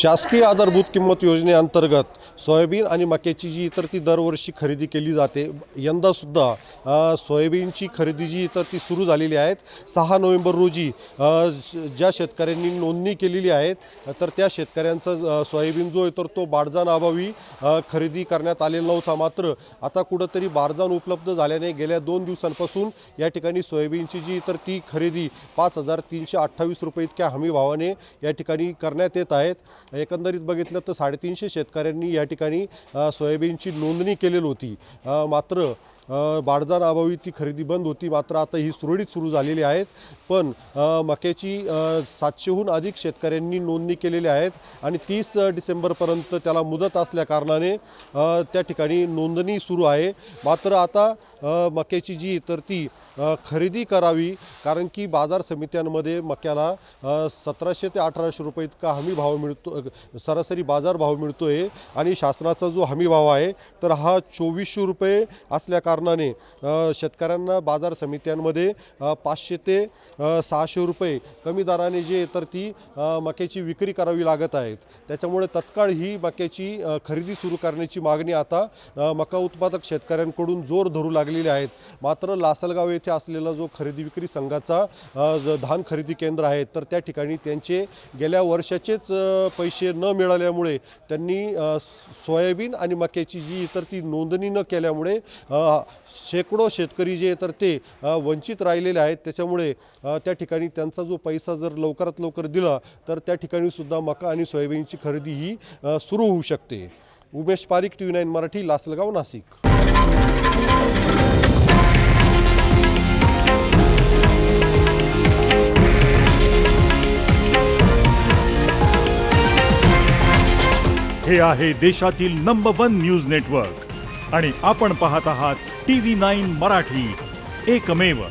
शासकीय आधारभूत किंमत योजनेअंतर्गत सोयाबीन आणि मक्याची जी इतर ती दरवर्षी खरेदी केली जाते, यंदासुद्धा सोयाबीनची खरेदी जी इतर ती सुरू झालेली आहेत. 6 नोव्हेंबर रोजी ज्या शेतकऱ्यांनी नोंदणी केलेली आहेत तर त्या शेतकऱ्यांचा सोयाबीन जो आहे तर तो बारदानाअभावी खरेदी करण्यात आलेला नव्हता. मात्र आता कुठंतरी बारदान उपलब्ध झाल्याने गेल्या 2 दिवसांपासून या ठिकाणी सोयाबीनची जी इतर ती खरेदी 5,328 रुपये इतक्या हमी भावाने या ठिकाणी करण्यात येत आहेत. एकंदरीत बघितलं तर 350 शेतकऱ्यांनी या ठिकाणी सोयाबीनची नोंदणी केलेली होती. मात्र बारदान अभावी ती खरेदी बंद होती. मात्र आता ही सुरळीत सुरू झालेली आहेत. पण मक्याची 700हून अधिक शेतकऱ्यांनी नोंदणी केलेली आहेत आणि 30 डिसेंबरपर्यंत त्याला मुदत असल्या कारणाने त्या ठिकाणी नोंदणी सुरू आहे. मात्र आता मक्याची जी तर ती खरेदी करावी, कारण की बाजार समित्यांमध्ये मक्याला 1700 ते 1800 रुपये इतका हमी भाव मिळतो, सरासरी बाजार भाव मिळतो आहे. आणि शासनाचा जो हमी भाव आहे तर हा 2400 रुपये असल्या कारणाने शेतकऱ्यांना बाजार समित्यांमध्ये 500 ते 600 रुपये कमी दराने जे तर ती मक्याची विक्री करावी लागत आहेत. त्याच्यामुळे तत्काळ ही मक्याची खरेदी सुरू करण्याची मागणी आता मका उत्पादक शेतकऱ्यांकडून जोर धरू लागलेली आहेत. मात्र लासलगाव येथे असलेला जो खरेदी विक्री संघाचा धान खरेदी केंद्र आहे तर त्या ठिकाणी त्यांचे गेल्या वर्षाचेच पैसे न मिळाल्यामुळे त्यांनी सोयाबीन आणि मक्याची जी तर ती नोंदणी न केल्यामुळे शेकडो शेतकरी जे तर ते वंचित राहिलेले आहेत. त्याच्यामुळे त्या ठिकाणी त्यांचा जो पैसा जर लवकरात लवकर दिला तर त्या ठिकाणी सुद्धा मका आणि सोयाबीनची खरेदी ही सुरू होऊ शकते. उमेश पारिक, TV9 मराठी, लासलगाव, नाशिक. हे आहे देशातील नंबर 1 न्यूज नेटवर्क आणि आपण पाहत आहात TV9 मराठी, एकमेव.